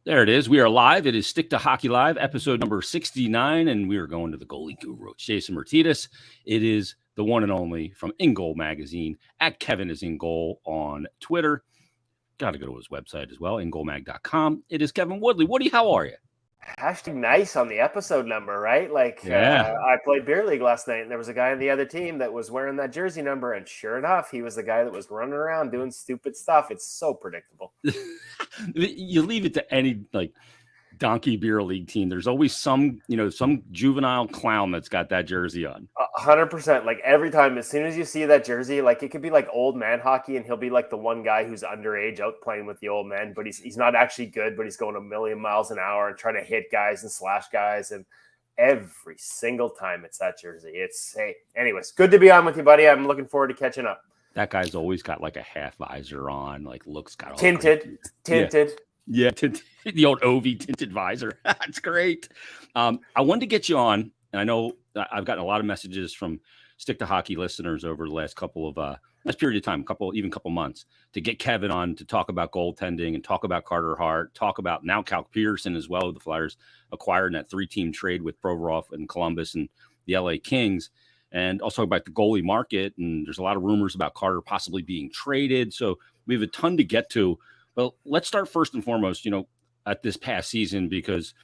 There it is. We are live. It is Stick to Hockey Live, episode number 69, and we are going to the goalie guru. It's Jason Myrtetus. It is the one and only from InGoal magazine, at Kevin is InGoal on Twitter. Got to go to his website as well, ingoalmag.com. It is Kevin Woodley. Woody, how are you? Hashtag nice on the episode number, right? I played beer league last night, and there was a guy on the other team that was wearing that jersey number, and sure enough, he was the guy that was running around doing stupid stuff. It's so predictable. You leave it to any donkey beer league team. There's always some juvenile clown that's got that jersey on. 100%. Like every time, as soon as you see that jersey, like it could be like old man hockey, and he'll be like the one guy who's underage out playing with the old men, but he's not actually good, but he's going a million miles an hour and trying to hit guys and slash guys. And every single time it's that jersey. Anyways, good to be on with you, buddy. I'm looking forward to catching up. That guy's always got like a half visor on, like looks got all tinted. Yeah, the old OV tinted visor. That's great. I wanted to get you on, and I know I've gotten a lot of messages from Stick to Hockey listeners over the last couple of last period of time, couple months, to get Kevin on to talk about goaltending and talk about Carter Hart, talk about now Cal Peterson as well. The Flyers acquired in that 3-team trade with Provorov and Columbus and the LA Kings, and also about the goalie market. And there's a lot of rumors about Carter possibly being traded. So we have a ton to get to. Well, let's start first and foremost, at this past season, because,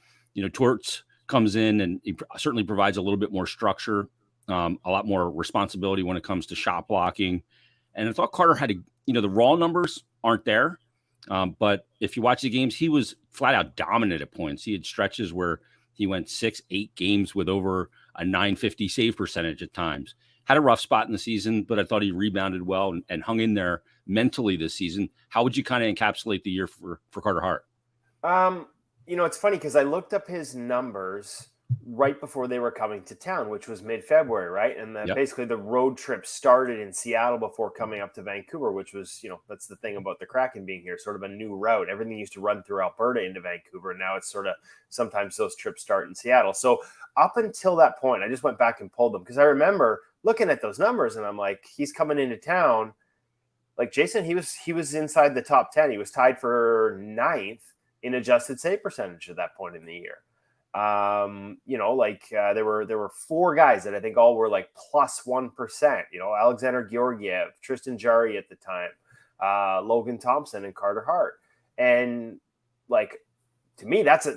Torts comes in and he certainly provides a little bit more structure, a lot more responsibility when it comes to shot blocking. And I thought Carter had the raw numbers aren't there. But if you watch the games, he was flat out dominant at points. He had stretches where he went 6-8 games with over a .950 save percentage at times. Had a rough spot in the season, but I thought he rebounded well and hung in there mentally this season. How would you kind of encapsulate the year for Carter Hart? It's funny because I looked up his numbers right before they were coming to town, which was mid-February, right? And then basically the road trip started in Seattle before coming up to Vancouver, which was, that's the thing about the Kraken being here, sort of a new route. Everything used to run through Alberta into Vancouver. And now it's sort of sometimes those trips start in Seattle. So up until that point, I just went back and pulled them because I remember looking at those numbers and I'm like, he's coming into town. Like Jason, he was inside the top 10. He was tied for 9th in adjusted save percentage at that point in the year. There were 4 guys that I think all were like plus 1%. Alexander Georgiev, Tristan Jarry at the time, Logan Thompson, and Carter Hart. And like to me, that's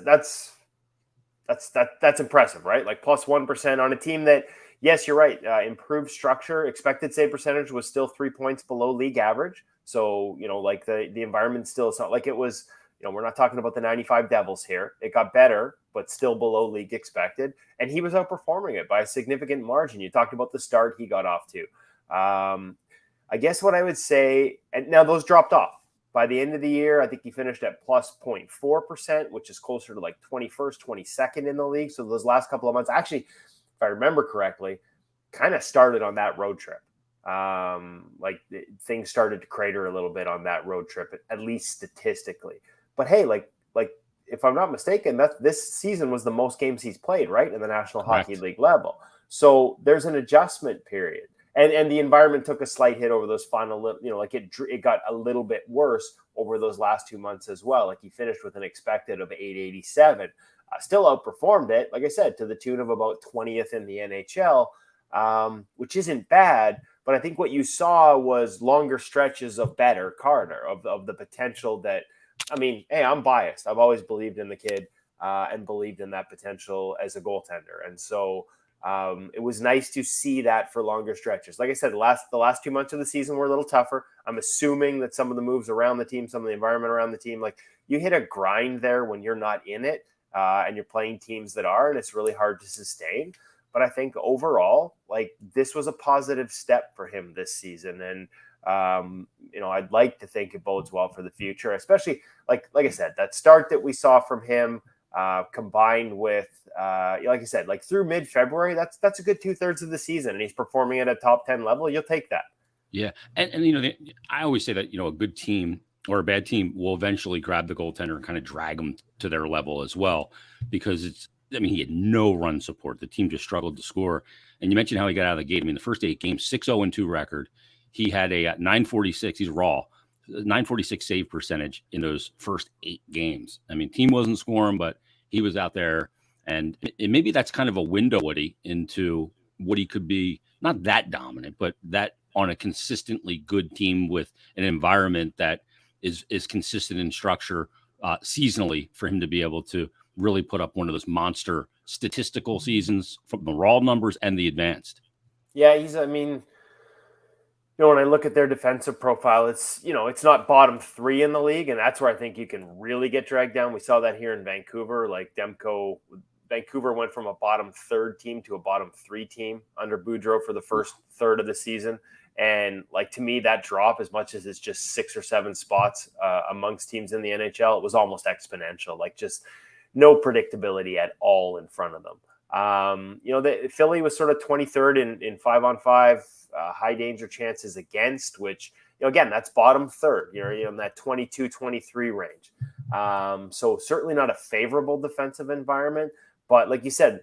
impressive, right? Like plus 1% on a team that. Yes, you're right. Improved structure. Expected save percentage was still 3 points below league average. So, the environment still, it's not like it was, we're not talking about the 95 Devils here. It got better, but still below league expected. And he was outperforming it by a significant margin. You talked about the start he got off to. I guess what I would say, and now those dropped off. By the end of the year, I think he finished at plus 0.4%, which is closer to like 21st, 22nd in the league. So those last couple of months, actually, if I remember correctly, kind of started on that road trip. Things started to crater a little bit on that road trip, at least statistically. But hey, like if I'm not mistaken, this season was the most games he's played, right, in the National Hockey League level. So there's an adjustment period, and the environment took a slight hit over those final, it got a little bit worse over those last 2 months as well. Like he finished with an expected of 887. Still outperformed it, like I said, to the tune of about 20th in the NHL, which isn't bad. But I think what you saw was longer stretches of better Carter, of the potential that, I'm biased. I've always believed in the kid and believed in that potential as a goaltender. And so it was nice to see that for longer stretches. Like I said, the last 2 months of the season were a little tougher. I'm assuming that some of the moves around the team, some of the environment around the team, like you hit a grind there when you're not in it. And you're playing teams that are, and it's really hard to sustain. But I think overall, like this was a positive step for him this season. And, I'd like to think it bodes well for the future, especially like I said, that start that we saw from him combined with, like I said, like through mid-February, that's a good 2/3 of the season. And he's performing at a top 10 level. You'll take that. Yeah. And I always say that, a good team or a bad team will eventually grab the goaltender and kind of drag them to their level as well, because he had no run support. The team just struggled to score. And you mentioned how he got out of the gate. The first 8 games, 6-0-2 record. He had a 946. He's raw, 946 save percentage in those first 8 games. I mean, team wasn't scoring, but he was out there. And maybe that's kind of a window, Woody, into what he could be, not that dominant, but that on a consistently good team with an environment that is consistent in structure seasonally for him to be able to really put up one of those monster statistical seasons from the raw numbers and the advanced. Yeah, when I look at their defensive profile, it's not bottom 3 in the league, and that's where I think you can really get dragged down. We saw that here in Vancouver. Like Vancouver went from a bottom 3rd team to a bottom 3 team under Boudreau for the first third of the season. And like, to me, that drop, as much as it's just 6 or 7 spots amongst teams in the NHL, it was almost exponential. Like, just no predictability at all in front of them. The Philly was sort of 23rd in 5-on-5 high danger chances against, which, again, that's bottom 3rd, you're in that 22-23 range. So certainly not a favorable defensive environment, but like you said,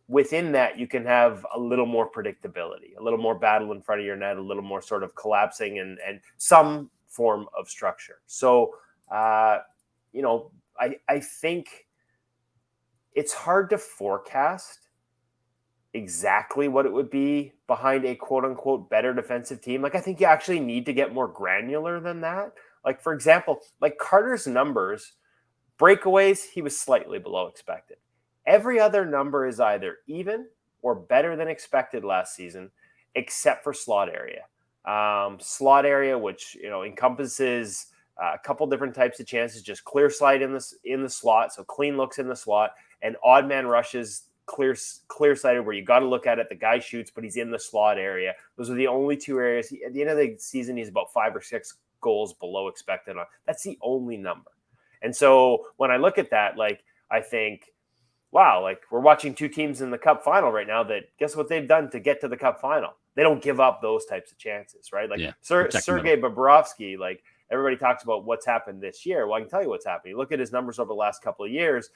within that, you can have a little more predictability, a little more battle in front of your net, a little more sort of collapsing and some form of structure. So, I think it's hard to forecast exactly what it would be behind a quote unquote better defensive team. Like, I think you actually need to get more granular than that. Like, for example, like Carter's numbers, breakaways, he was slightly below expected. Every other number is either even or better than expected last season, except for slot area. Slot area, which encompasses a couple different types of chances, just clear slide in the slot, so clean looks in the slot, and odd man rushes, clear sighted where you got to look at it. The guy shoots, but he's in the slot area. Those are the only 2 areas. At the end of the season, he's about 5 or 6 goals below expected on. That's the only number. And so when I look at that, like, I think, wow, like, we're watching 2 teams in the Cup final right now that, guess what they've done to get to the Cup final? They don't give up those types of chances, right? Like, Sergei Bobrovsky, like, everybody talks about what's happened this year. Well, I can tell you what's happened. You look at his numbers over the last couple of years,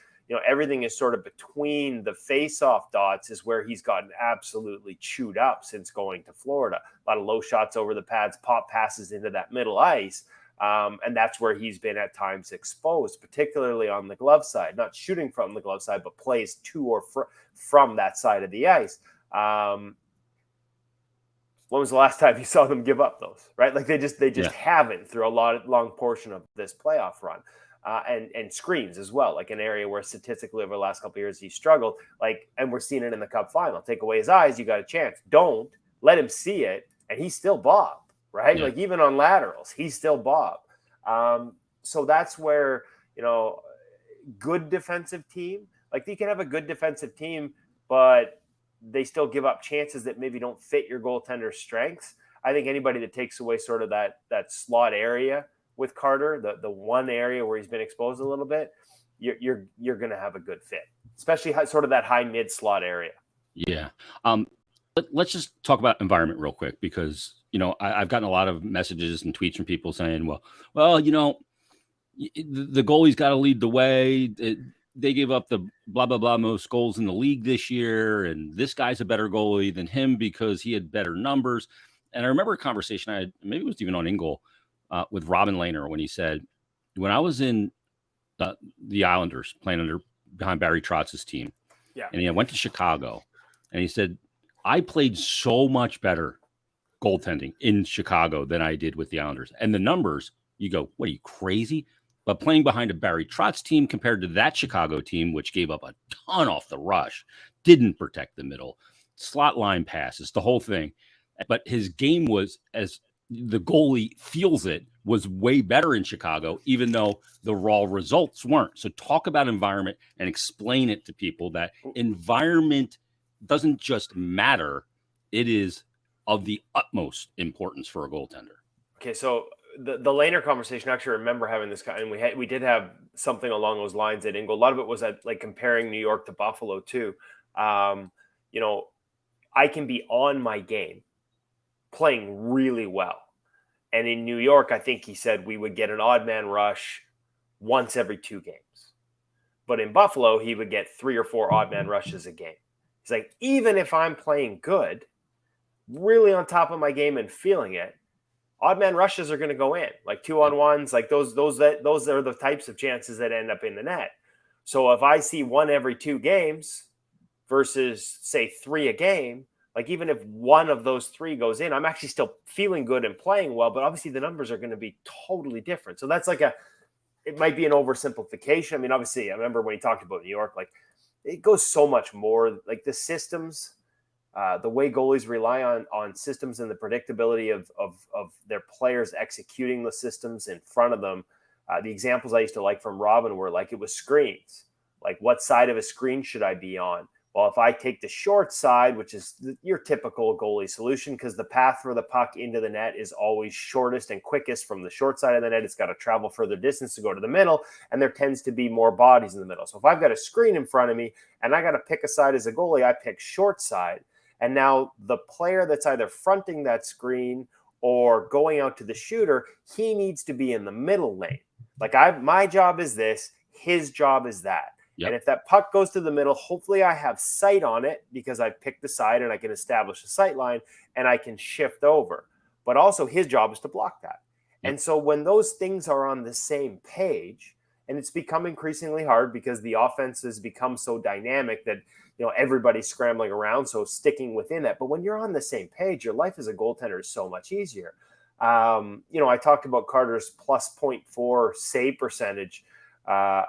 everything is sort of between the face-off dots is where he's gotten absolutely chewed up since going to Florida. A lot of low shots over the pads, pop passes into that middle ice. And that's where he's been at times exposed, particularly on the glove side, not shooting from the glove side, but plays to or from that side of the ice. When was the last time you saw them give up those, right? Like, they just haven't through a long portion of this playoff run. And screens as well, like an area where statistically over the last couple of years he struggled. Like, and we're seeing it in the Cup final. Take away his eyes, you got a chance. Don't let him see it, and he's still Bob, right? Yeah. Like, even on laterals, he's still Bob. So that's where, good defensive team, like, you can have a good defensive team, but they still give up chances that maybe don't fit your goaltender's strengths. I think anybody that takes away sort of that slot area with Carter, the one area where he's been exposed a little bit, you're going to have a good fit, especially sort of that high mid slot area. Yeah. Let's just talk about environment real quick, because, I've gotten a lot of messages and tweets from people saying, well, the goalie's got to lead the way. They gave up the blah, blah, blah most goals in the league this year, and this guy's a better goalie than him because he had better numbers. And I remember a conversation I had, maybe it was even on InGoal, with Robin Lehner, when he said, when I was in the Islanders playing behind Barry Trotz's team, and I went to Chicago, and he said, I played so much better goaltending in Chicago than I did with the Islanders. And the numbers, you go, what, are you crazy? But playing behind a Barry Trotz team compared to that Chicago team, which gave up a ton off the rush, didn't protect the middle, slot line passes, the whole thing. But his game was, as the goalie feels it, was way better in Chicago, even though the raw results weren't. So talk about environment and explain it to people that environment doesn't just matter. It is of the utmost importance for a goaltender. Okay, so the Lehner conversation, I actually remember having this and we did have something along those lines at InGoal. A lot of it was like comparing New York to Buffalo too. I can be on my game, playing really well. And in New York, I think he said we would get an odd man rush once every 2 games. But in Buffalo, he would get 3 or 4 odd man rushes a game. He's like, even if I'm playing good, really on top of my game and feeling it, odd man rushes are going to go in, like 2-on-1s, like those are the types of chances that end up in the net. So if I see 1 every 2 games versus say 3 a game, like even if 1 of those 3 goes in, I'm actually still feeling good and playing well, but obviously the numbers are going to be totally different. So that's like it might be an oversimplification. I mean, obviously I remember when he talked about New York, like it goes so much more, like the systems, the way goalies rely on systems and the predictability of their players executing the systems in front of them. The examples I used to like from Robin were like it was screens. Like what side of a screen should I be on? Well, if I take the short side, which is your typical goalie solution, because the path for the puck into the net is always shortest and quickest from the short side of the net. It's got to travel further distance to go to the middle, and there tends to be more bodies in the middle. So if I've got a screen in front of me and I got to pick a side as a goalie, I pick short side. And now the player that's either fronting that screen or going out to the shooter, he needs to be in the middle lane. Like my job is this, his job is that. Yep. And if that puck goes to the middle, hopefully I have sight on it because I picked the side and I can establish a sight line and I can shift over. But also his job is to block that. Yep. And so when those things are on the same page, and it's become increasingly hard because the offense has become so dynamic that everybody's scrambling around, so sticking within that. But when you're on the same page, your life as a goaltender is so much easier. I talked about Carter's plus 0.4 save percentage.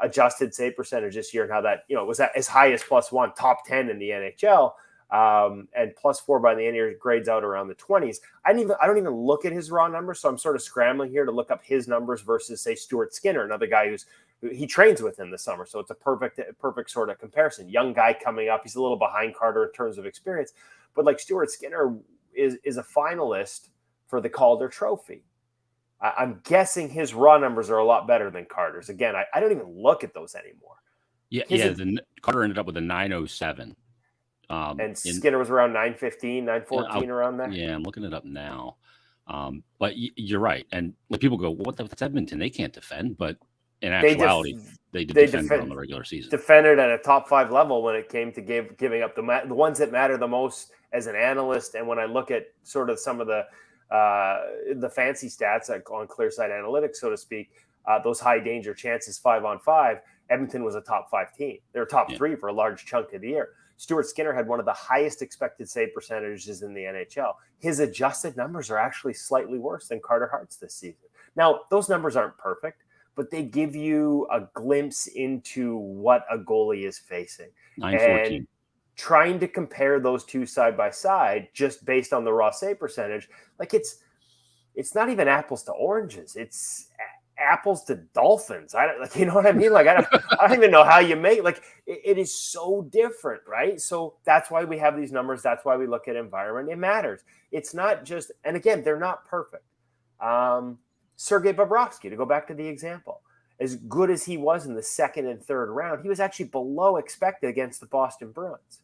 Adjusted save percentage this year and how that, was as high as +1, top 10 in the NHL, and +4 by the end of the year grades out around the 20s. I don't even look at his raw numbers, so I'm sort of scrambling here to look up his numbers versus, say, Stuart Skinner, another guy he trains with in the summer, so it's a perfect sort of comparison. Young guy coming up, he's a little behind Carter in terms of experience, but like Stuart Skinner is a finalist for the Calder Trophy. I'm guessing his raw numbers are a lot better than Carter's. Again, I don't even look at those anymore. Carter ended up with a 907. And Skinner was around 915, 914 around there. Yeah, I'm looking it up now. But you're right. And when people go, well, that's Edmonton. They can't defend. But in actuality, they defend on the regular season. Defended at a top 5 level when it came to giving up the ones that matter the most as an analyst. And when I look at sort of some of the fancy stats on Clearside Analytics, so to speak, those high danger chances 5-on-5, Edmonton was a top 5 team. They were top 3 for a large chunk of the year. Stuart Skinner had one of the highest expected save percentages in the NHL. His adjusted numbers are actually slightly worse than Carter Hart's this season. Now, those numbers aren't perfect, but they give you a glimpse into what a goalie is facing. 914. And trying to compare those two side by side just based on the raw save percentage, like it's not even apples to oranges. It's apples to dolphins. You know what I mean? Like I don't even know how you make it is so different, right? So that's why we have these numbers. That's why we look at environment. It matters. It's not just, and again, they're not perfect. Sergei Bobrovsky, to go back to the example, as good as he was in the second and third round, he was actually below expected against the Boston Bruins.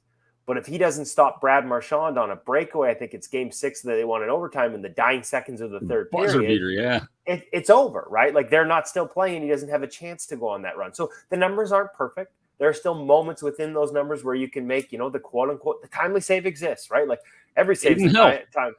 But if he doesn't stop Brad Marchand on a breakaway, I think it's game 6 that they won in overtime in the dying seconds of the third buzzer period. Beater, yeah. It's over, right? Like they're not still playing. He doesn't have a chance to go on that run. So the numbers aren't perfect. There are still moments within those numbers where you can make, the quote unquote, the timely save exists, right? Like every save time.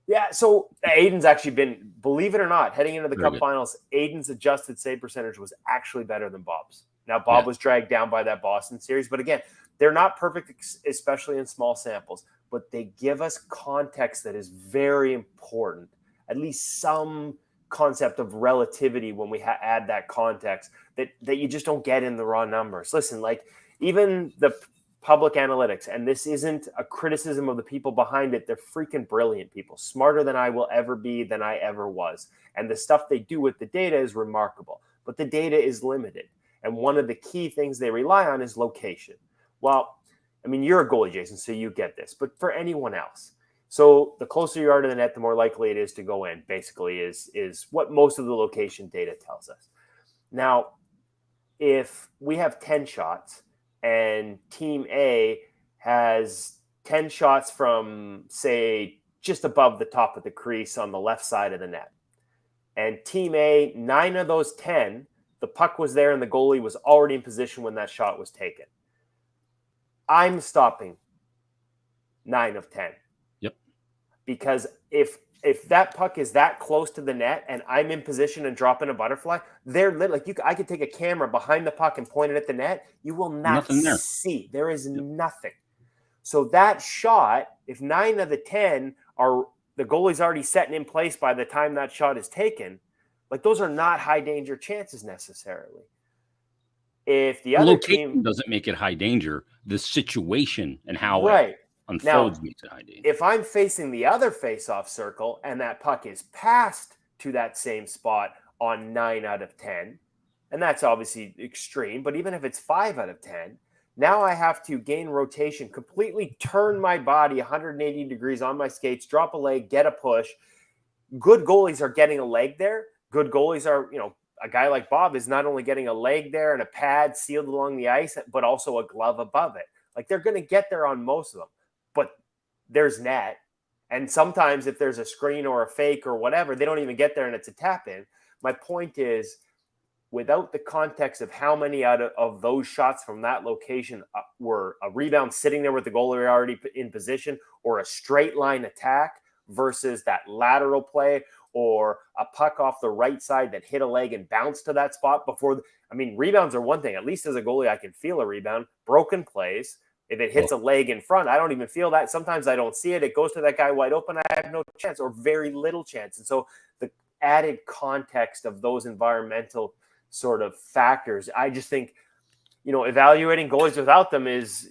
Yeah. So Aiden's actually been, believe it or not, heading into the Cup finals, Aiden's adjusted save percentage was actually better than Bob's. Now, Bob was dragged down by that Boston series, but again, they're not perfect, especially in small samples, but they give us context that is very important, at least some concept of relativity when we add that context that you just don't get in the raw numbers. Listen, like even the public analytics, and this isn't a criticism of the people behind it, they're freaking brilliant people, smarter than I will ever be, than I ever was. And the stuff they do with the data is remarkable, but the data is limited. And one of the key things they rely on is location. Well, I mean, you're a goalie, Jason, so you get this. But for anyone else, so the closer you are to the net, the more likely it is to go in, basically, is what most of the location data tells us. Now, if we have 10 shots and Team A has 10 shots from, say, just above the top of the crease on the left side of the net, and Team A, 9 of those 10, the puck was there and the goalie was already in position when that shot was taken. I'm stopping 9 of 10. Yep. Because if if that puck is that close to the net and I'm in position and dropping a butterfly, they're like I could take a camera behind the puck and point it at the net. You will not Nothing there. see. There is nothing. So that shot, if 9 of the 10 are the goalie's already setting in place by the time that shot is taken, like those are not high danger chances necessarily. If the other team doesn't make it high danger, the situation and how right. it unfolds makes it high danger. If I'm facing the other face-off circle and that puck is passed to that same spot on 9 out of 10, and that's obviously extreme, but even if it's 5 out of 10, now I have to gain rotation, completely turn my body 180 degrees on my skates, drop a leg, get a push. Good goalies are getting a leg there. Good goalies are, a guy like Bob is not only getting a leg there and a pad sealed along the ice, but also a glove above it. Like they're going to get there on most of them, but there's net. And sometimes if there's a screen or a fake or whatever, they don't even get there and it's a tap in. My point is, without the context of how many out of those shots from that location were a rebound sitting there with the goalie already in position or a straight line attack versus that lateral play or a puck off the right side that hit a leg and bounced to that spot before. Rebounds are one thing. At least as a goalie, I can feel a rebound. Broken plays, if it hits a leg in front, I don't even feel that. Sometimes I don't see it. It goes to that guy wide open. I have no chance or very little chance. And so the added context of those environmental sort of factors, I just think, evaluating goalies without them is,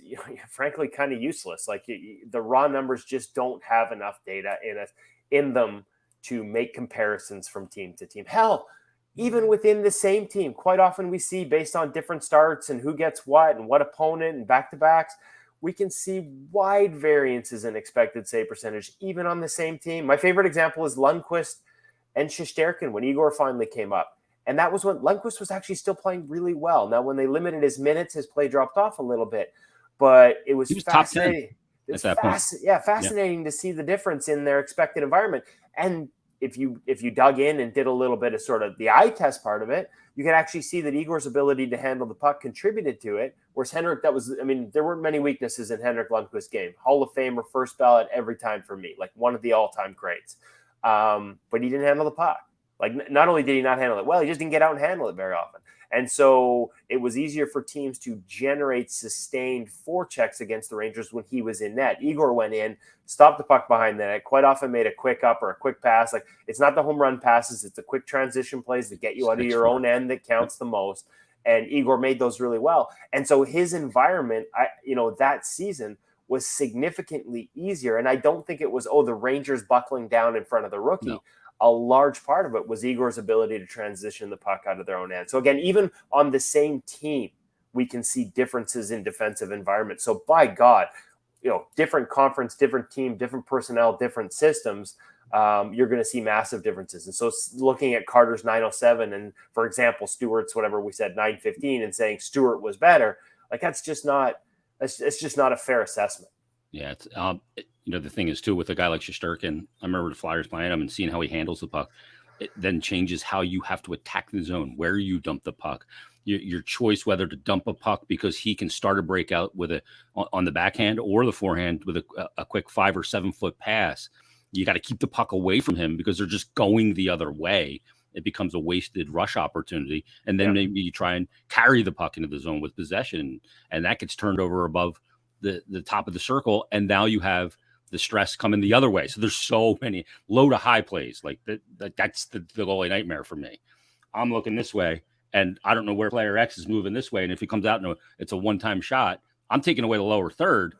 frankly, kind of useless. Like the raw numbers just don't have enough data in them to make comparisons from team to team. Hell, even within the same team, quite often we see based on different starts and who gets what and what opponent and back-to-backs, we can see wide variances in expected save percentage, even on the same team. My favorite example is Lundqvist and Shesterkin when Igor finally came up. And that was when Lundqvist was actually still playing really well. Now, when they limited his minutes, his play dropped off a little bit. But it was fascinating. It was fascinating to see the difference in their expected environment. And if you dug in and did a little bit of sort of the eye test part of it, you can actually see that Igor's ability to handle the puck contributed to it. Whereas Henrik, there weren't many weaknesses in Henrik Lundqvist's game. Hall of Famer, first ballot every time for me, like one of the all-time greats. But he didn't handle the puck. Like, not only did he not handle it well, he just didn't get out and handle it very often. And so it was easier for teams to generate sustained forechecks against the Rangers when he was in net. Igor went in, stopped the puck behind the net, quite often made a quick up or a quick pass. Like, it's not the home run passes, it's the quick transition plays that get you out of your own end that counts the most. And Igor made those really well. And so his environment, that season was significantly easier. And I don't think it was, the Rangers buckling down in front of the rookie. No. A large part of it was Igor's ability to transition the puck out of their own end. So again, even on the same team, we can see differences in defensive environment. So by God, different conference, different team, different personnel, different systems, you're going to see massive differences. And so looking at Carter's 907 and, for example, Stewart's, whatever we said, 915 and saying Stewart was better, like it's just not a fair assessment. Yeah, it's the thing is too with a guy like Shesterkin. I remember the Flyers playing him and seeing how he handles the puck. It then changes how you have to attack the zone, where you dump the puck, your choice whether to dump a puck because he can start a breakout with on the backhand or the forehand with a quick 5 or 7 foot pass. You got to keep the puck away from him because they're just going the other way. It becomes a wasted rush opportunity, and then maybe you try and carry the puck into the zone with possession, and that gets turned over above the top of the circle, and now you have the stress coming the other way. So there's so many low to high plays. Like that's the goalie nightmare for me. I'm looking this way, and I don't know where player X is moving this way. And if he comes out and it's a one-time shot, I'm taking away the lower third,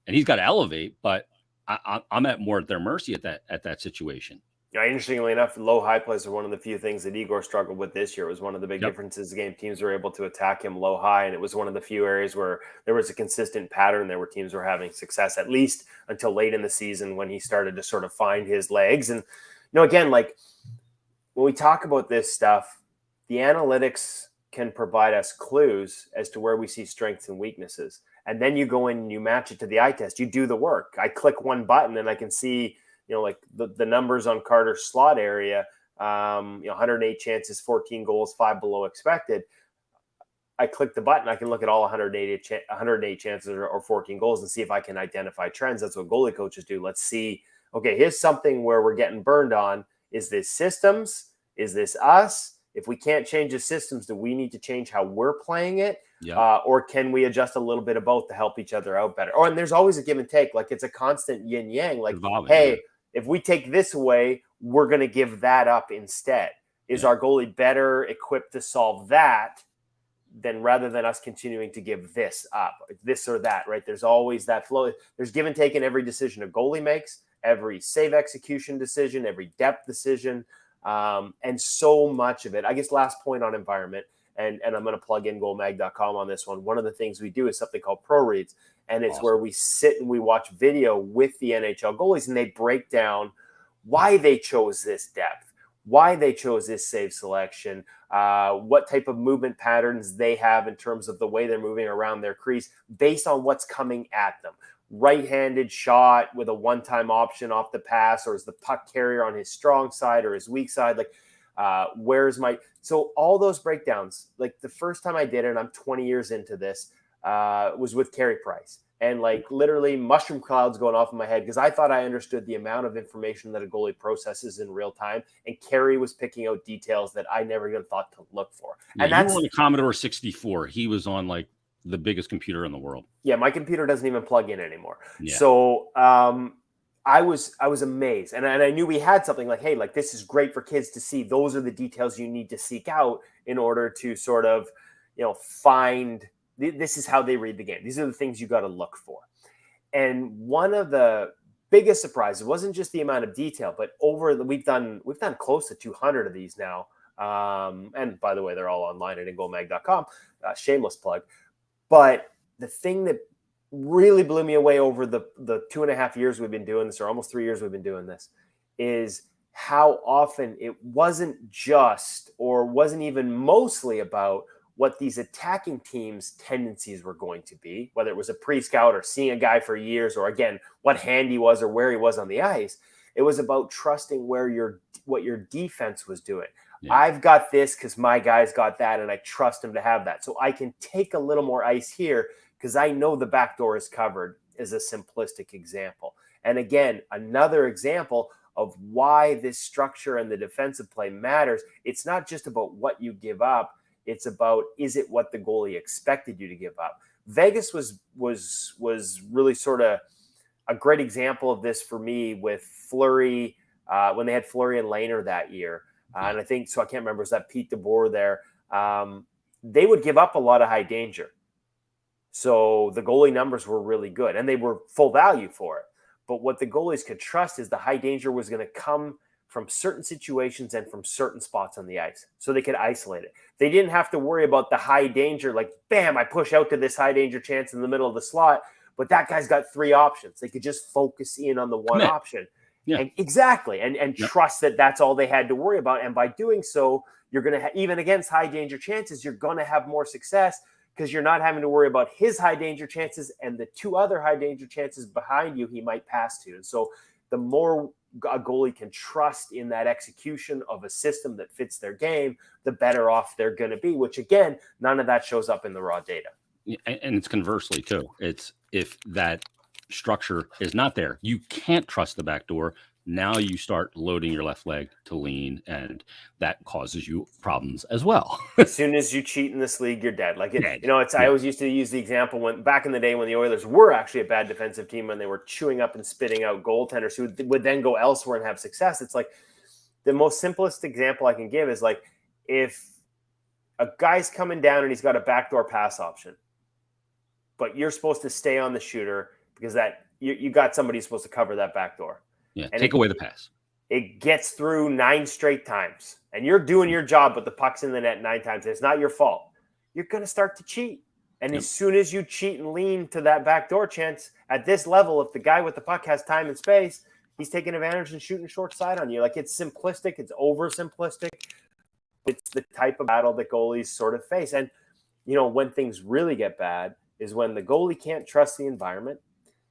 and he's got to elevate. But I'm at their mercy at that situation. Yeah, interestingly enough, low-high plays are one of the few things that Igor struggled with this year. It was one of the big differences. The game teams were able to attack him low-high, and it was one of the few areas where there was a consistent pattern there where teams were having success, at least until late in the season when he started to sort of find his legs. And, again, like when we talk about this stuff, the analytics can provide us clues as to where we see strengths and weaknesses. And then you go in and you match it to the eye test. You do the work. I click one button and I can see – like the numbers on Carter's slot area, 108 chances, 14 goals, 5 below expected. I click the button, I can look at all 108 chances or 14 goals and see if I can identify trends. That's what goalie coaches do. Let's see, okay, here's something where we're getting burned on. Is this systems? Is this us? If we can't change the systems, do we need to change how we're playing it? Yeah. Or can we adjust a little bit of both to help each other out better? And there's always a give and take. Like, it's a constant yin yang. Like, Evolving, hey, if we take this away, we're going to give that up instead. Is our goalie better equipped to solve that than rather than us continuing to give this up, this or that, right? There's always that flow. There's give and take in every decision a goalie makes, every save execution decision, every depth decision. And so much of it, I guess, last point on environment, and I'm going to plug InGoalMag.com on this one. One of the things we do is something called Pro Reads, and it's where we sit and we watch video with the NHL goalies, and they break down why they chose this depth, why they chose this save selection, what type of movement patterns they have in terms of the way they're moving around their crease based on what's coming at them. Right-handed shot with a one-time option off the pass, or is the puck carrier on his strong side or his weak side? Like, where's my... So all those breakdowns, like the first time I did it, and I'm 20 years into this, was with Carey Price. And like literally mushroom clouds going off in my head because I thought I understood the amount of information that a goalie processes in real time. And Carey was picking out details that I never even thought to look for. Yeah, and that's on the Commodore 64. He was on like the biggest computer in the world. Yeah, my computer doesn't even plug in anymore. Yeah. So I was amazed. And I knew we had something like, hey, like this is great for kids to see. Those are the details you need to seek out in order to sort of, find this is how they read the game. These are the things you got to look for. And one of the biggest surprises wasn't just the amount of detail, but we've done close to 200 of these now. And by the way, they're all online at InGoalMag.com. Shameless plug. But the thing that really blew me away over the 2.5 years we've been doing this, or almost 3 years we've been doing this, is how often it wasn't just, or wasn't even mostly about what these attacking teams' tendencies were going to be, whether it was a pre-scout or seeing a guy for years, or again, what hand he was or where he was on the ice. It was about trusting what your defense was doing. Yeah. I've got this because my guy's got that, and I trust him to have that. So I can take a little more ice here because I know the back door is covered, is a simplistic example. And again, another example of why this structure and the defensive play matters. It's not just about what you give up. It's about, is it what the goalie expected you to give up? Vegas was really sort of a great example of this for me with Fleury, when they had Fleury and Lehner that year. And I think, so I can't remember, was that Pete DeBoer there? They would give up a lot of high danger. So the goalie numbers were really good, and they were full value for it. But what the goalies could trust is the high danger was going to come from certain situations and from certain spots on the ice, so they could isolate it. They didn't have to worry about the high danger, like, bam, I push out to this high danger chance in the middle of the slot, but that guy's got 3 options. They could just focus in on the one option. Yeah. And exactly. And trust that that's all they had to worry about. And by doing so, you're going to even against high danger chances, you're going to have more success because you're not having to worry about his high danger chances and the 2 other high danger chances behind you he might pass to. And so the more a goalie can trust in that execution of a system that fits their game, the better off they're going to be, which again, none of that shows up in the raw data. And it's conversely too. It's if that structure is not there, you can't trust the back door. Now you start loading your left leg to lean, and that causes you problems as well. As soon as you cheat in this league, you're dead. Like, I always used to use the example when back in the day when the Oilers were actually a bad defensive team, when they were chewing up and spitting out goaltenders who would then go elsewhere and have success. It's like the most simplest example I can give is like if a guy's coming down and he's got a backdoor pass option, but you're supposed to stay on the shooter because that you got somebody who's supposed to cover that back door. Yeah, and take away the pass. It gets through 9 straight times, and you're doing your job, but the puck's in the net 9 times. It's not your fault. You're going to start to cheat. And as soon as you cheat and lean to that backdoor chance at this level, if the guy with the puck has time and space, he's taking advantage and shooting short side on you. Like, it's simplistic. It's oversimplistic. It's the type of battle that goalies sort of face. And, when things really get bad is when the goalie can't trust the environment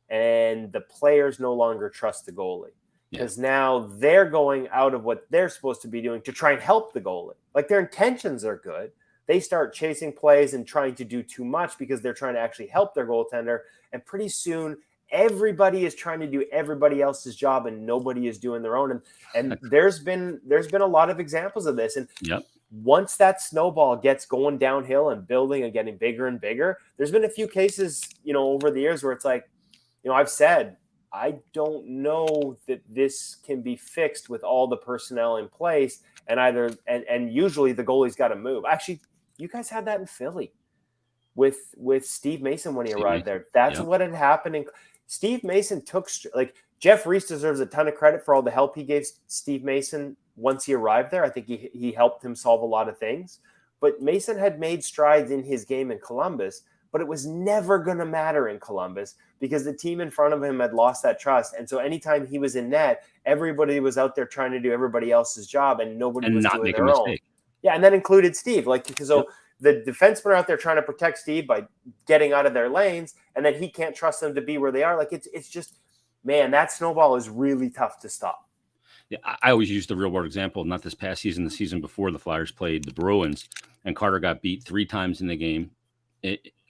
and the players no longer trust the goalie. Because now they're going out of what they're supposed to be doing to try and help the goalie. Like, their intentions are good. They start chasing plays and trying to do too much because they're trying to actually help their goaltender. And pretty soon, everybody is trying to do everybody else's job and nobody is doing their own. And there's been a lot of examples of this. And once that snowball gets going downhill and building and getting bigger and bigger, there's been a few cases, over the years where it's like, I've said, I don't know that this can be fixed with all the personnel in place, and usually the goalie's got to move. Actually, you guys had that in Philly with Steve Mason when he arrived there. That's what had happened. And Steve Mason took, like, Jeff Reese deserves a ton of credit for all the help he gave Steve Mason once he arrived there. I think he helped him solve a lot of things. But Mason had made strides in his game in Columbus, but it was never going to matter in Columbus because the team in front of him had lost that trust. And so anytime he was in net, everybody was out there trying to do everybody else's job and nobody was doing their own. Yeah, and that included Steve. So the defensemen are out there trying to protect Steve by getting out of their lanes, and then he can't trust them to be where they are. Like, it's just, man, that snowball is really tough to stop. Yeah, I always use the real world example, not this past season, the season before the Flyers played the Bruins, and Carter got beat 3 times in the game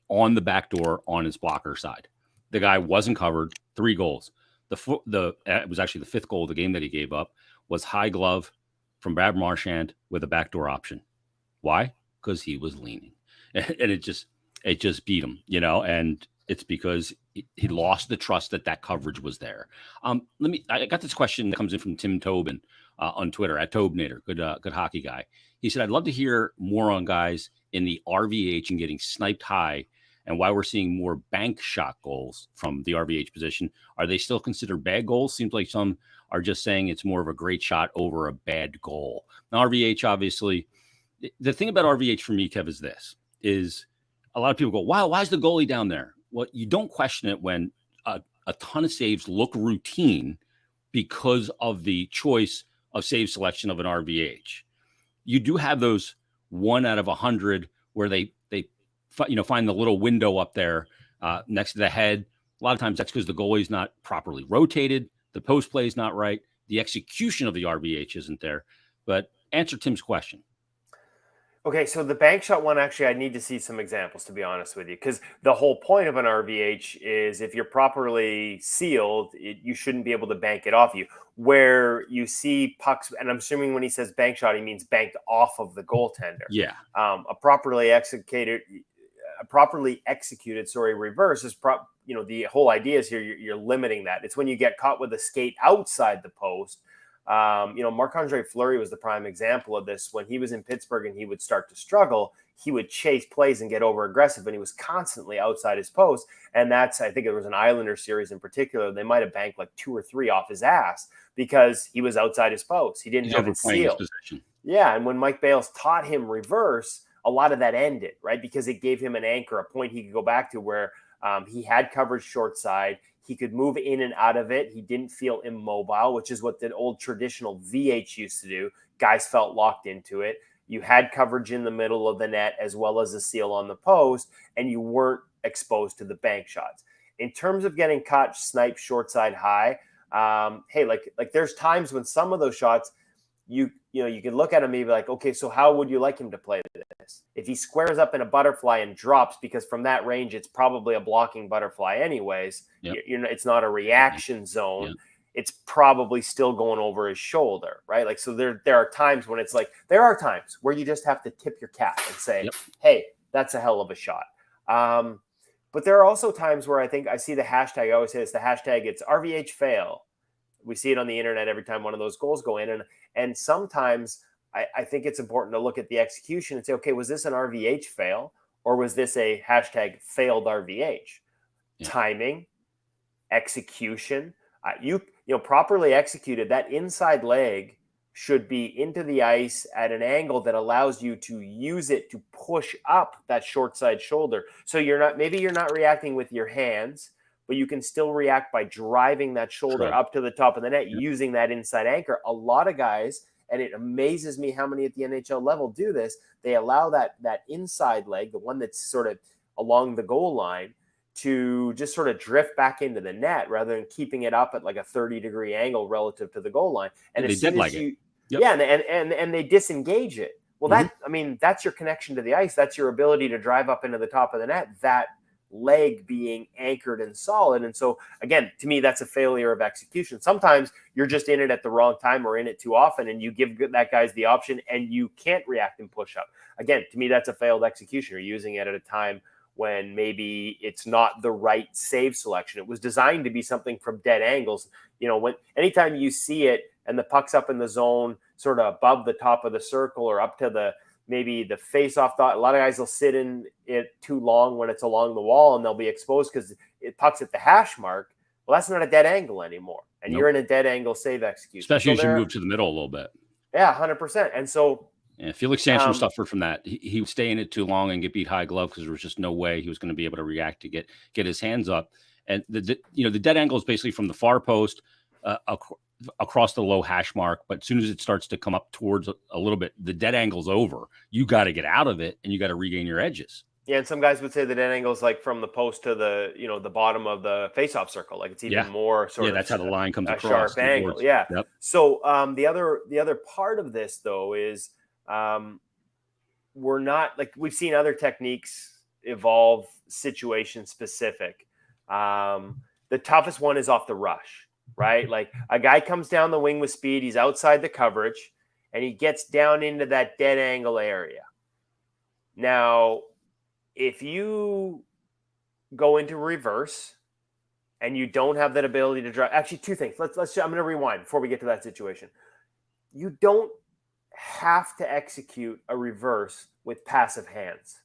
on the back door on his blocker side. The guy wasn't covered, 3 goals. It was actually the 5th goal of the game that he gave up, was high glove from Brad Marchand with a backdoor option. Why? Because he was leaning. And it just beat him, and it's because he lost the trust that coverage was there. I got this question that comes in from Tim Tobin on Twitter at Tobinator, good hockey guy. He said, I'd love to hear more on guys in the RVH and getting sniped high and why we're seeing more bank shot goals from the RVH position. Are they still considered bad goals? Seems like some are just saying it's more of a great shot over a bad goal. Now, RVH, obviously, the thing about RVH for me, Kev, is a lot of people go, wow, why is the goalie down there? Well, you don't question it when a ton of saves look routine because of the choice of save selection of an RVH. You do have those 1 out of 100 where they find the little window up there next to the head. A lot of times that's because the goalie's not properly rotated, the post play is not right, the execution of the RVH isn't there. But answer Tim's question. Okay, so the bank shot one, actually, I need to see some examples, to be honest with you, because the whole point of an RVH is if you're properly sealed, you shouldn't be able to bank it off you. Where you see pucks, and I'm assuming when he says bank shot, he means banked off of the goaltender. Yeah. A properly executed reverse is the whole idea is here you're limiting that. It's when you get caught with a skate outside the post. Marc-Andre Fleury was the prime example of this. When he was in Pittsburgh and he would start to struggle, he would chase plays and get over aggressive, and he was constantly outside his post. And I think it was an Islander series in particular. They might have banked like 2 or 3 off his ass because he was outside his post. He didn't have it sealed. Yeah. And when Mike Bales taught him reverse, a lot of that ended, right? Because it gave him an anchor, a point he could go back to where he had coverage short side. He could move in and out of it. He didn't feel immobile, which is what the old traditional VH used to do. Guys felt locked into it. You had coverage in the middle of the net as well as a seal on the post, and you weren't exposed to the bank shots. In terms of getting caught snipe short side high, like there's times when some of those shots, you can look at him and be like, okay, so how would you like him to play this? If he squares up in a butterfly and drops, because from that range, it's probably a blocking butterfly anyways. Yep. It's not a reaction zone. Yep. It's probably still going over his shoulder, right? Like, so there are times when it's like, there are times where you just have to tip your cap and say, yep, hey, that's a hell of a shot. But there are also times where I think I see the hashtag, I always say it's the hashtag, it's RVH fail. We see it on the internet every time one of those goals go in. And sometimes I think it's important to look at the execution and say, okay, was this an RVH fail or was this a hashtag failed RVH? Yeah. Timing, execution, properly executed, that inside leg should be into the ice at an angle that allows you to use it to push up that short side shoulder. So maybe you're not reacting with your hands, but you can still react by driving that shoulder up to the top of the net, using that inside anchor. A lot of guys, and it amazes me how many at the NHL level do this, they allow that inside leg, the one that's sort of along the goal line, to just sort of drift back into the net rather than keeping it up at like a 30-degree angle relative to the goal line. And as soon as you, and they disengage it. Well, that's your connection to the ice. That's your ability to drive up into the top of the net. That leg being anchored and solid. And so, again, to me, that's a failure of execution. Sometimes you're just in it at the wrong time or in it too often, and you give that guys the option and you can't react and push up. Again, to me, that's a failed execution. You're using it at a time when maybe it's not the right save selection. It was designed to be something from dead angles. Anytime you see it and the puck's up in the zone, sort of above the top of the circle or up to maybe the face-off thought. A lot of guys will sit in it too long when it's along the wall and they'll be exposed because it pucks at the hash mark. Well, that's not a dead angle anymore. And You're in a dead angle save execution. Especially as you move to the middle a little bit. Yeah, 100%. And so Felix Sandstrom suffered from that. He would stay in it too long and get beat high glove because there was just no way he was going to be able to react to get his hands up. And the dead angle is basically from the far post across the low hash mark, but as soon as it starts to come up towards a little bit, the dead angle's over. You got to get out of it and you got to regain your edges. Yeah, and some guys would say the dead angle is like from the post to the the bottom of the face-off circle. Like it's even more sort of that's how the line comes across. Sharp angle. Yeah. Yep. So the other part of this though is we're not like we've seen other techniques evolve situation specific. The toughest one is off the rush. Right? Like a guy comes down the wing with speed, he's outside the coverage, and he gets down into that dead angle area. Now, if you go into reverse and you don't have that ability to drive, actually two things. I'm going to rewind before we get to that situation. You don't have to execute a reverse with passive hands.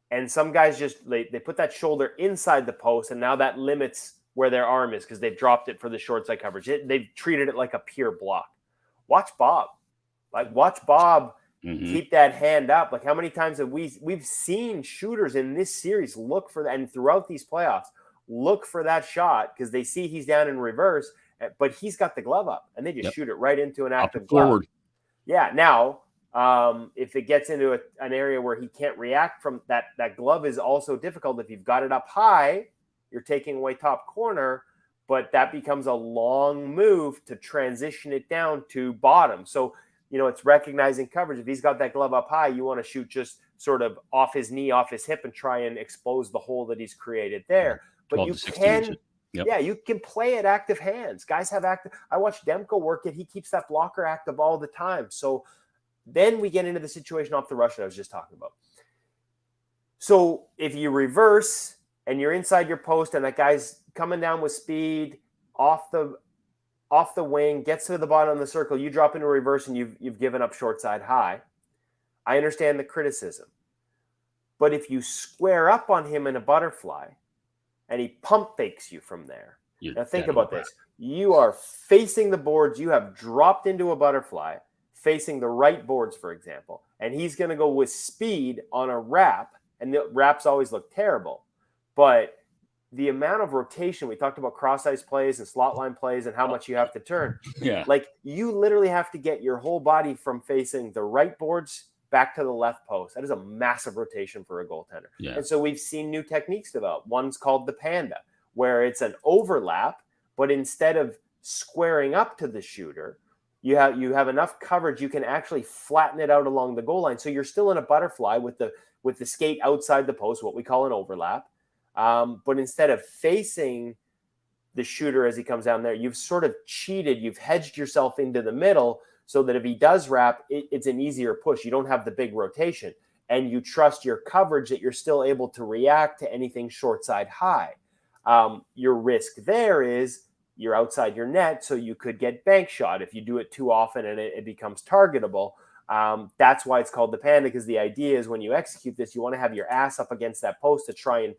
And some guys just, they put that shoulder inside the post, and now that limits where their arm is because they've dropped it for the short side coverage. They've treated it like a pure block. Watch Bob. Keep that hand up. Like how many times have we've seen shooters in this series look for that, and throughout these playoffs, look for that shot because they see he's down in reverse, but he's got the glove up, and they just shoot it right into an active glove. Forward. Yeah. Now, if it gets into an area where he can't react from that glove is also difficult. If you've got it up high, you're taking away top corner, but that becomes a long move to transition it down to bottom. So, it's recognizing coverage. If he's got that glove up high, you want to shoot just sort of off his knee, off his hip, and try and expose the hole that he's created there. But you can, you can play at active hands. Guys have active. I watched Demko work it. He keeps that blocker active all the time. So then we get into the situation off the rush that I was just talking about. So if you reverse and you're inside your post and that guy's coming down with speed off the wing, gets to the bottom of the circle, you drop into reverse and you've given up short side high. I understand the criticism. But if you square up on him in a butterfly and he pump fakes you from there, now think about this. You are facing the boards. You have dropped into a butterfly facing the right boards, for example, and he's going to go with speed on a wrap, and the wraps always look terrible. But the amount of rotation, we talked about cross ice plays and slot line plays and how much you have to turn. Yeah. Like you literally have to get your whole body from facing the right boards back to the left post. That is a massive rotation for a goaltender. Yeah. And so we've seen new techniques develop. One's called the panda, where it's an overlap, but instead of squaring up to the shooter, you have enough coverage, you can actually flatten it out along the goal line. So you're still in a butterfly with the skate outside the post, what we call an overlap. But instead of facing the shooter as he comes down there, you've sort of cheated. You've hedged yourself into the middle so that if he does wrap, it's an easier push. You don't have the big rotation, and you trust your coverage that you're still able to react to anything short side high. Your risk there is you're outside your net, so you could get bank shot if you do it too often and it becomes targetable. That's why it's called the panda, because the idea is when you execute this, you want to have your ass up against that post to try and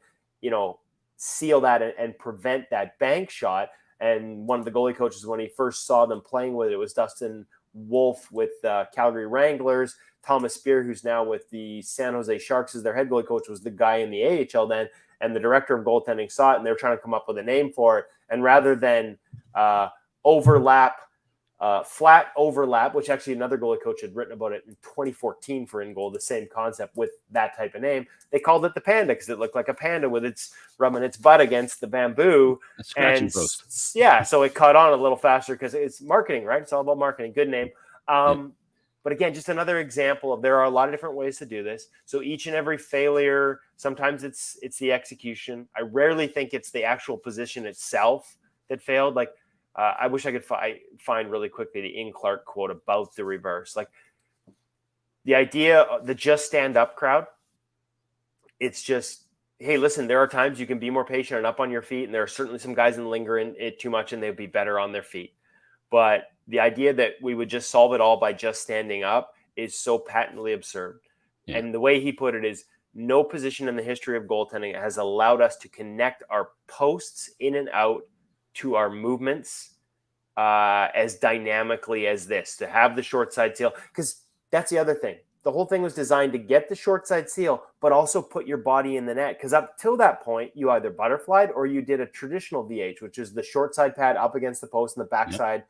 seal that and prevent that bank shot. And one of the goalie coaches, when he first saw them playing with it, was Dustin Wolf with Calgary Wranglers. Thomas Spear, who's now with the San Jose Sharks as their head goalie coach, was the guy in the AHL then. And the director of goaltending saw it, and they were trying to come up with a name for it. And rather than overlap, flat overlap, which actually another goalie coach had written about it in 2014 for InGoal, the same concept with that type of name. They called it the panda because it looked like a panda with its rubbing its butt against the bamboo. And yeah, so it caught on a little faster because it's marketing, right? It's all about marketing. Good name. But But again, just another example of there are a lot of different ways to do this. So each and every failure, sometimes it's the execution. I rarely think it's the actual position itself that failed. Like I wish I could find really quickly the In Clark quote about the reverse. Like the idea, the just stand up crowd. It's just, hey, listen, there are times you can be more patient and up on your feet. And there are certainly some guys that linger in it too much and they'd be better on their feet. But the idea that we would just solve it all by just standing up is so patently absurd. Yeah. And the way he put it is no position in the history of goaltending has allowed us to connect our posts in and out to our movements as dynamically as this, to have the short side seal. Because that's the other thing. The whole thing was designed to get the short side seal, but also put your body in the net. Because up till that point, you either butterflied or you did a traditional VH, which is the short side pad up against the post and the backside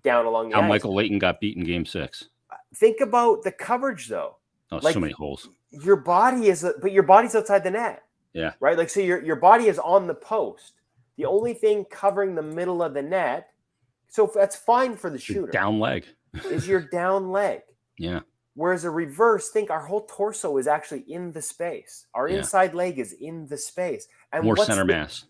down along the ice. Michael Leighton got beaten Game 6. Think about the coverage, though. Oh, like, so many holes. Your body is, but your body's outside the net. Yeah. Right. Like, so your body is on the post. The only thing covering the middle of the net, so that's fine for the shooter. Down leg is your down leg. Yeah. Whereas a reverse, think our whole torso is actually in the space. Our inside leg is in the space. And more center mass.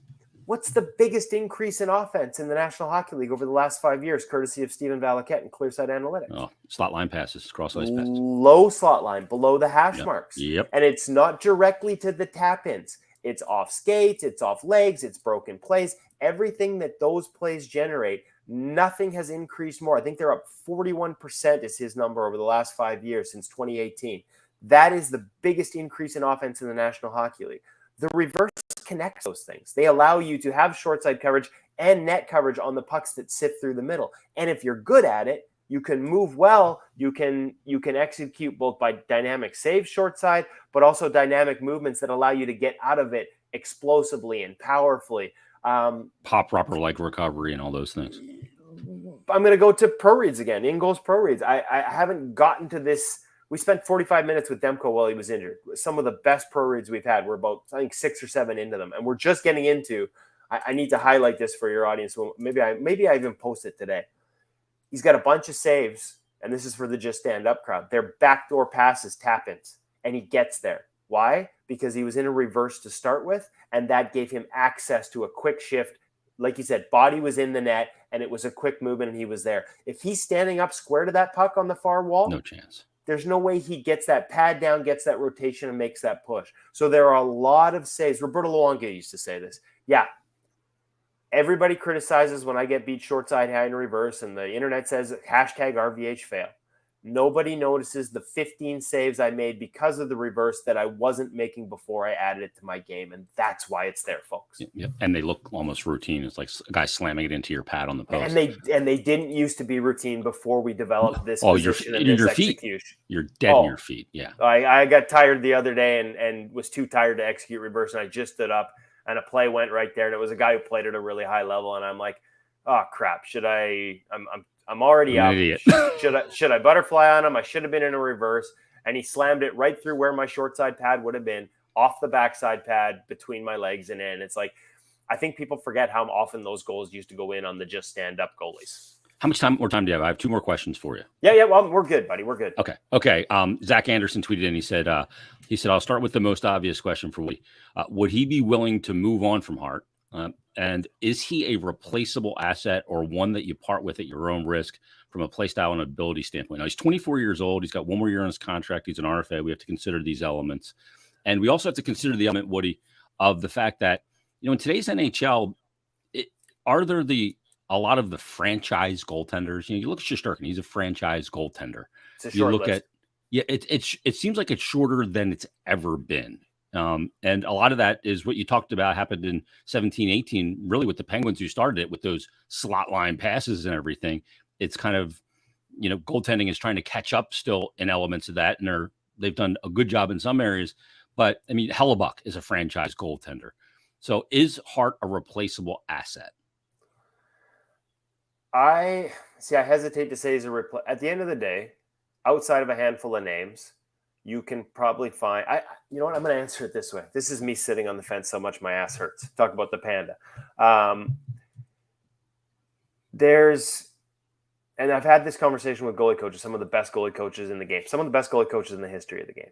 What's the biggest increase in offense in the National Hockey League over the last 5 years, courtesy of Stephen Valiquette and Clearside Analytics? Oh, slot line passes, cross ice passes. Low slot line, below the hash marks. Yep. And it's not directly to the tap-ins. It's off skates, it's off legs, it's broken plays. Everything that those plays generate, nothing has increased more. I think they're up 41% is his number over the last 5 years since 2018. That is the biggest increase in offense in the National Hockey League. The reverse connects those things. They allow you to have short side coverage and net coverage on the pucks that sift through the middle. And if you're good at it, you can move well. You can execute both by dynamic save short side, but also dynamic movements that allow you to get out of it explosively and powerfully. Pop proper leg recovery and all those things. I'm going to go to pro reads again. InGoal's pro reads. I haven't gotten to this. We spent 45 minutes with Demko while he was injured. Some of the best pro reads we've had. We're about, I think, 6 or 7 into them. And we're just getting into, I need to highlight this for your audience. Well, maybe I even post it today. He's got a bunch of saves, and this is for the just stand up crowd. They're backdoor passes, tap-ins, and he gets there. Why? Because he was in a reverse to start with, and that gave him access to a quick shift. Like you said, body was in the net, and it was a quick movement, and he was there. If he's standing up square to that puck on the far wall, no chance. There's no way he gets that pad down, gets that rotation, and makes that push. So there are a lot of saves. Roberto Luongo used to say this. Yeah. Everybody criticizes when I get beat short side high in reverse, and the internet says hashtag RVH fail. Nobody notices the 15 saves I made because of the reverse that I wasn't making before I added it to my game, and that's why it's there, folks. Yep. And they look almost routine. It's like a guy slamming it into your pad on the post. And they didn't used to be routine before we developed this position and your this feet. execution. You're dead in your feet. Yeah. I got tired the other day and was too tired to execute reverse, and I just stood up, and a play went right there, and it was a guy who played at a really high level, and I'm like, oh crap, I'm already out. Should I butterfly on him? I should have been in a reverse. And he slammed it right through where my short side pad would have been, off the backside pad between my legs and in. It's like, I think people forget how often those goals used to go in on the just stand up goalies. How much more time do you have? I have 2 more questions for you. Yeah. Well, we're good, buddy. We're good. Okay. Zach Anderson tweeted in. He said, I'll start with the most obvious question for Woody. Would he be willing to move on from Hart? And is he a replaceable asset or one that you part with at your own risk from a play style and ability standpoint? Now, he's 24 years old. He's got 1 more year on his contract. He's an RFA. We have to consider these elements. And we also have to consider the element, Woody, of the fact that, in today's NHL, are there a lot of the franchise goaltenders? You look at Shesterkin. He's a franchise goaltender. It's a short list. It seems like it's shorter than it's ever been. And a lot of that is what you talked about happened in 17-18, really with the Penguins who started it with those slot line passes and everything. It's kind of, goaltending is trying to catch up still in elements of that. And they've done a good job in some areas, but I mean, Hellebuck is a franchise goaltender. So is Hart a replaceable asset? I hesitate to say he's at the end of the day, outside of a handful of names, you can probably find, you know what? I'm going to answer it this way. This is me sitting on the fence so much my ass hurts. Talk about the panda. and I've had this conversation with goalie coaches, some of the best goalie coaches in the game, some of the best goalie coaches in the history of the game.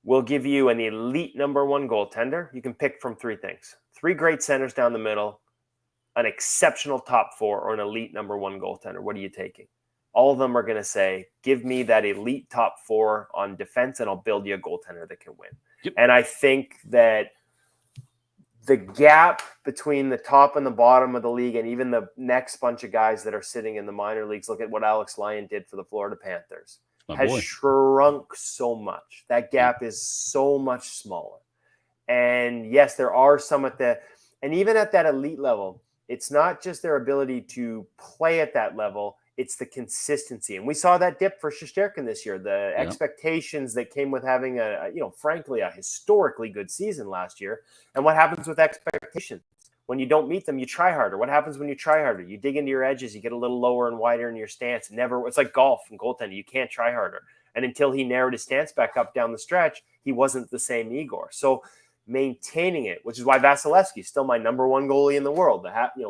We'll give you an elite number one goaltender. You can pick from three things: 3 great centers down the middle, an exceptional top 4, or an elite number one goaltender. What are you taking? All of them are going to say, give me that elite top 4 on defense, and I'll build you a goaltender that can win. Yep. And I think that the gap between the top and the bottom of the league and even the next bunch of guys that are sitting in the minor leagues, look at what Alex Lyon did for the Florida Panthers, has shrunk so much. That gap is so much smaller. And yes, there are some and even at that elite level, it's not just their ability to play at that level, it's the consistency. And we saw that dip for Shesterkin this year. The expectations that came with having frankly, a historically good season last year. And what happens with expectations? When you don't meet them, you try harder. What happens when you try harder? You dig into your edges, you get a little lower and wider in your stance. It's like golf and goaltending. You can't try harder. And until he narrowed his stance back up down the stretch, he wasn't the same Igor. So maintaining it, which is why Vasilevsky's still my number one goalie in the world,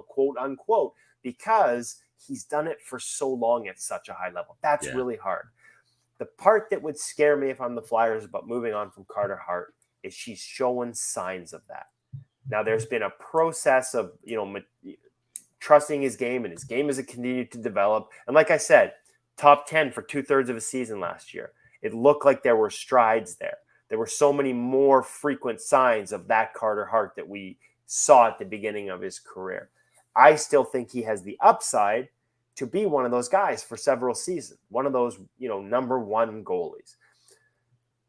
quote unquote, because he's done it for so long at such a high level. That's really hard. The part that would scare me if I'm the Flyers about moving on from Carter Hart is she's showing signs of that. Now, there's been a process of, trusting his game, and his game has continued to develop. And like I said, top 10 for 2/3 of a season last year. It looked like there were strides there. There were so many more frequent signs of that Carter Hart that we saw at the beginning of his career. I still think he has the upside to be one of those guys for several seasons, one of those, number one goalies.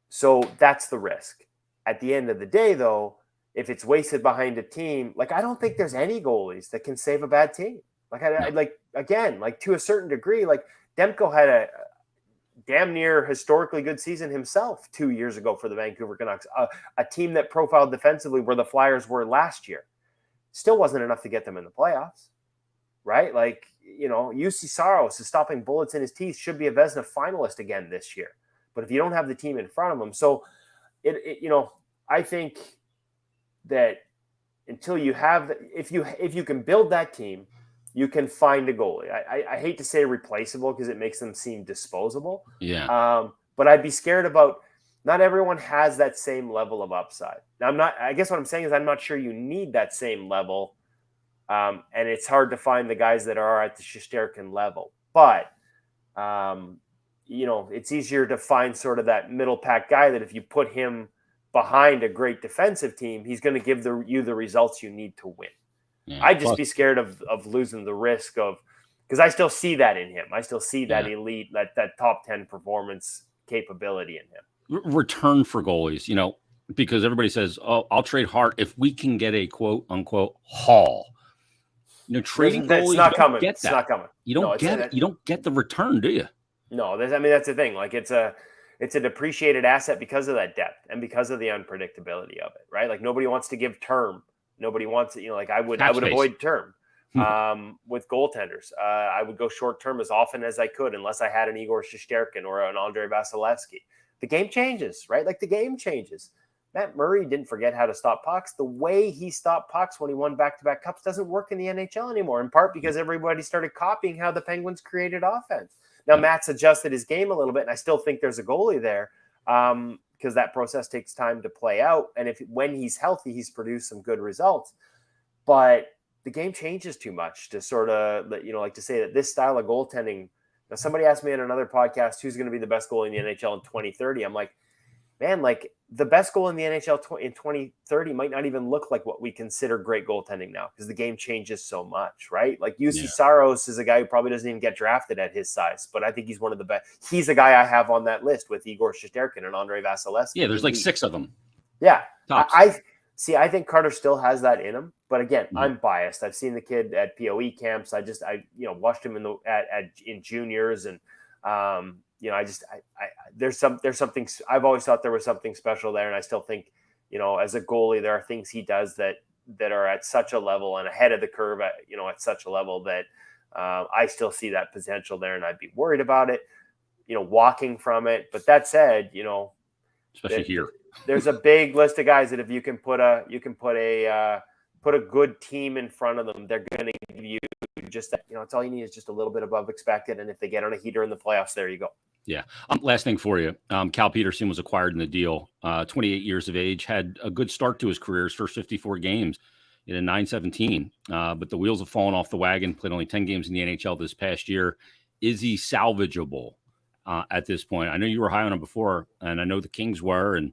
So that's the risk. At the end of the day, though, if it's wasted behind a team, I don't think there's any goalies that can save a bad team. To a certain degree, Demko had a damn near historically good season himself 2 years ago for the Vancouver Canucks, a team that profiled defensively where the Flyers were last year. Still wasn't enough to get them in the playoffs, right? UC Saros is stopping bullets in his teeth, should be a Vezina finalist again this year. But if you don't have the team in front of them, so I think that until you have, if you can build that team, you can find a goalie. I hate to say replaceable because it makes them seem disposable. Yeah. But I'd be scared about, not everyone has that same level of upside. Now, I guess what I'm saying is I'm not sure you need that same level. And it's hard to find the guys that are at the Shesterkin level. But, it's easier to find sort of that middle pack guy that if you put him behind a great defensive team, he's going to give you the results you need to win. Yeah, I'd just be scared of losing the risk of, because I still see that in him. I still see that elite, that top 10 performance capability in him. Return for goalies, because everybody says, "Oh, I'll trade Hart if we can get a quote unquote haul." Trading goalies, not coming. It's not coming. You don't get it. You don't get the return, do you? No, that's the thing. It's a depreciated asset because of that depth and because of the unpredictability of it, right? Nobody wants to give term. Nobody wants it. I would avoid term with goaltenders. I would go short term as often as I could, unless I had an Igor Shesterkin or an Andrei Vasilevsky. The game changes, right? The game changes. Matt Murray didn't forget how to stop pucks. The way he stopped pucks when he won back-to-back cups doesn't work in the NHL anymore, in part because everybody started copying how the Penguins created offense. Now, Matt's adjusted his game a little bit, and I still think there's a goalie there because that process takes time to play out. And when he's healthy, he's produced some good results. But the game changes too much to sort of, to say that this style of goaltending. Now, somebody asked me in another podcast, who's going to be the best goalie in the NHL in 2030? I'm like, man, the best goal in the NHL in 2030 might not even look like what we consider great goaltending now because the game changes so much, right? UC Saros is a guy who probably doesn't even get drafted at his size, but I think he's one of the best. He's a guy I have on that list with Igor Shesterkin and Andrei Vasilevsky. Yeah, there's 6 of them. Yeah. I think Carter still has that in him, but again, I'm biased. I've seen the kid at POE camps. I watched him in juniors and there's something. I've always thought there was something special there, and I still think, as a goalie, there are things he does that are at such a level and ahead of the curve at such a level that I still see that potential there, and I'd be worried about it, walking from it. But that said, especially here, there's a big list of guys that if you can put a good team in front of them, they're going to give you just that, it's all you need is just a little bit above expected. And if they get on a heater in the playoffs, there you go. Yeah. Last thing for you. Cal Peterson was acquired in the deal. 28 years of age, had a good start to his career, his first 54 games in a 9-17. But the wheels have fallen off the wagon, played only 10 games in the NHL this past year. Is he salvageable at this point? I know you were high on him before, and I know the Kings were, and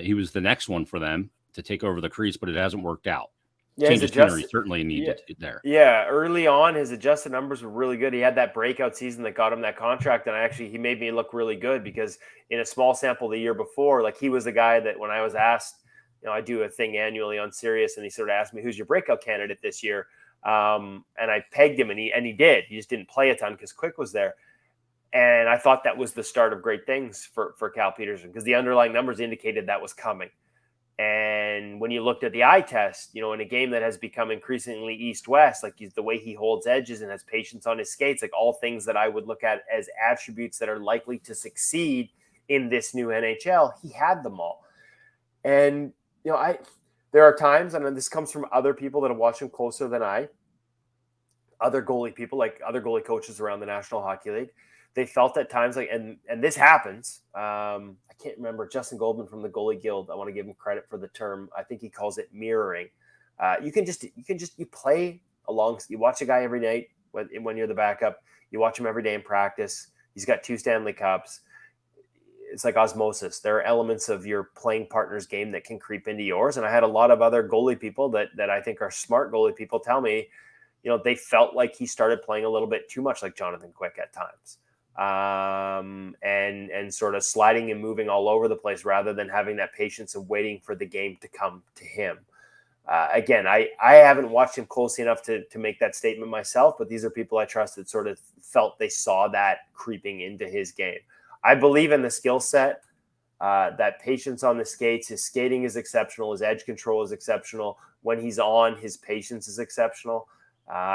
he was the next one for them to take over the crease, but it hasn't worked out. Yeah, Change of scenery certainly needed there. Yeah, early on, his adjusted numbers were really good. He had that breakout season that got him that contract, and he made me look really good because in a small sample the year before, like he was the guy that when I was asked, I do a thing annually on Sirius, and he sort of asked me, "Who's your breakout candidate this year?" And I pegged him, and he did. He just didn't play a ton because Quick was there. And I thought that was the start of great things for Cal Peterson because the underlying numbers indicated that was coming. And when you looked at the eye test, in a game that has become increasingly east-west, like the way he holds edges and has patience on his skates, like all things that I would look at as attributes that are likely to succeed in this new NHL, he had them all. And, there are times, and this comes from other people that have watched him closer than I, other goalie people, like other goalie coaches around the National Hockey League, they felt at times like, and this happens. I can't remember Justin Goldman from the Goalie Guild. I want to give him credit for the term. I think he calls it mirroring. You play along. You watch a guy every night when you're the backup. You watch him every day in practice. He's got 2 Stanley Cups. It's like osmosis. There are elements of your playing partner's game that can creep into yours. And I had a lot of other goalie people that I think are smart goalie people tell me, they felt like he started playing a little bit too much like Jonathan Quick at times. And sort of sliding and moving all over the place rather than having that patience of waiting for the game to come to him. Again, I haven't watched him closely enough to make that statement myself, but these are people I trust that sort of felt they saw that creeping into his game. I believe in the skill set, that patience on the skates. His skating is exceptional. His edge control is exceptional. When he's on, his patience is exceptional.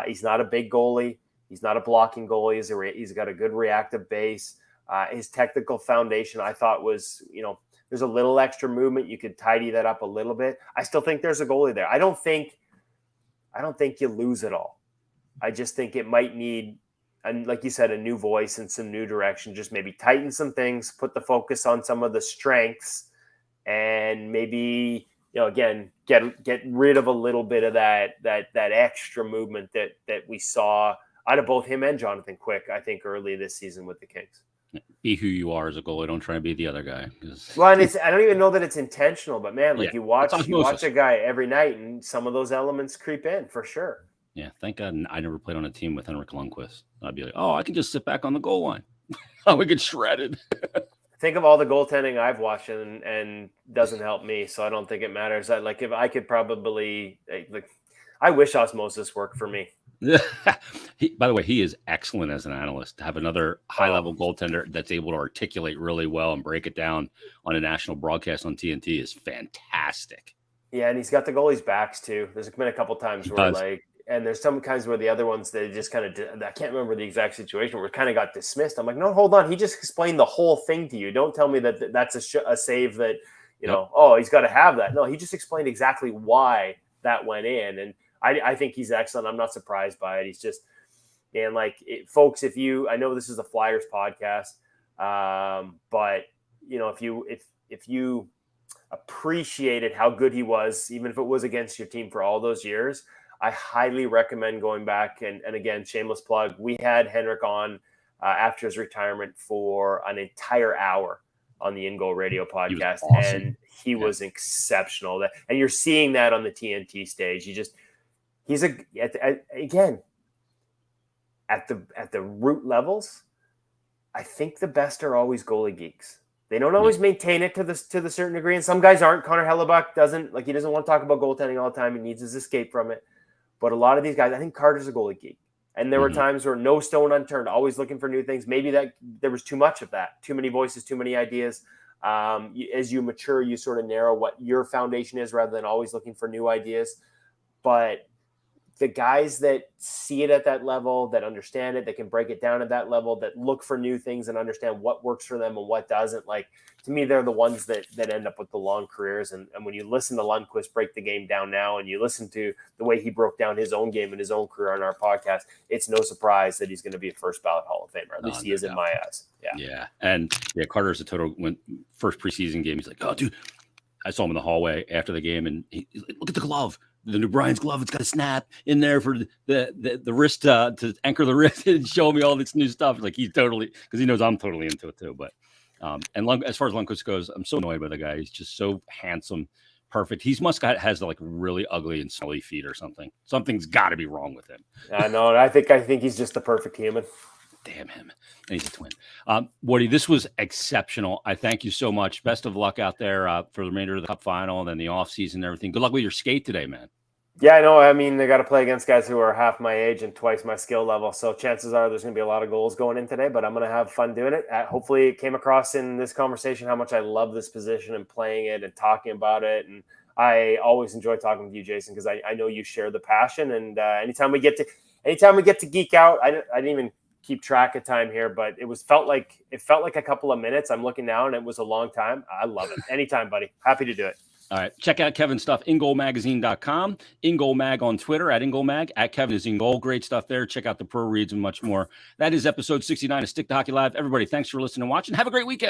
He's not a big goalie. He's not a blocking goalie. He's got a good reactive base. His technical foundation, I thought, was, there's a little extra movement. You could tidy that up a little bit. I still think there's a goalie there. I don't think you lose it all. I just think it might need, and like you said, a new voice and some new direction. Just maybe tighten some things, put the focus on some of the strengths, and maybe, again, get rid of a little bit of that extra movement that we saw out of both him and Jonathan Quick, I think, early this season with the Kings. Be who you are as a goalie. Don't try to be the other guy. Well, and I don't even know that it's intentional, but man, you watch a guy every night, and some of those elements creep in for sure. Yeah, thank God I never played on a team with Henrik Lundqvist. I'd be like, I can just sit back on the goal line. We get shredded. Think of all the goaltending I've watched and doesn't help me, so I don't think it matters. If I could probably I wish osmosis worked for me. By the way, he is excellent as an analyst. To have another high-level goaltender that's able to articulate really well and break it down on a national broadcast on TNT is fantastic. Yeah, and he's got the goalies' backs too. There's been a couple times where and there's some kinds where the other ones they just kind of, I can't remember the exact situation where it kind of got dismissed. I'm like, no, hold on. He just explained the whole thing to you. Don't tell me that that's a save that, he's got to have that. No, he just explained exactly why that went in. And I think he's excellent. I'm not surprised by it. He's just, and folks, I know this is a Flyers podcast, but if you appreciated how good he was, even if it was against your team for all those years, I highly recommend going back. And again, shameless plug. We had Henrik on after his retirement for an entire hour on the InGoal radio podcast. He was awesome. And he was exceptional. And you're seeing that on the TNT stage. He's again, at the root levels, I think the best are always goalie geeks. They don't always maintain it to the certain degree. And some guys aren't. Connor Hellebuck doesn't want to talk about goaltending all the time. He needs his escape from it. But a lot of these guys, I think Carter's a goalie geek. And there were times where no stone unturned, always looking for new things. Maybe that there was too much of that, too many voices, too many ideas. As you mature, you sort of narrow what your foundation is rather than always looking for new ideas. But the guys that see it at that level, that understand it, that can break it down at that level, that look for new things and understand what works for them and what doesn't, like, to me, they're the ones that end up with the long careers. And when you listen to Lundqvist break the game down now, and you listen to the way he broke down his own game and his own career on our podcast, it's no surprise that he's going to be a first ballot Hall of Famer. At least he is in my eyes. Yeah. And Carter's a total first preseason game. He's like, oh, dude, I saw him in the hallway after the game, and he's like, look at the glove. The new Brian's glove. It's got a snap in there for the wrist to anchor the wrist and show me all this new stuff. Like, he's totally, because he knows I'm totally into it too. But as far as Lundqvist goes, I'm so annoyed by the guy. He's just so handsome, perfect. He's has like really ugly and smelly feet or something. Something's got to be wrong with him. I know. I think he's just the perfect human. Damn him. And he's a twin. Woody, this was exceptional. I thank you so much. Best of luck out there for the remainder of the Cup final and then the offseason and everything. Good luck with your skate today, man. Yeah, I know. I mean, they got to play against guys who are half my age and twice my skill level. So chances are there's going to be a lot of goals going in today, but I'm going to have fun doing it. Hopefully it came across in this conversation how much I love this position and playing it and talking about it. And I always enjoy talking with you, Jason, because I know you share the passion. And anytime we get to geek out, I didn't even keep track of time here, but it felt like a couple of minutes. I'm looking now and it was a long time. I love it. Anytime, buddy. Happy to do it. All right. Check out Kevin's stuff, InGoalMagazine.com, InGoal Mag on Twitter, at InGoal Mag, at Kevin is InGoal. Great stuff there. Check out the pro reads and much more. That is episode 69 of Stick to Hockey Live. Everybody, thanks for listening and watching. Have a great weekend.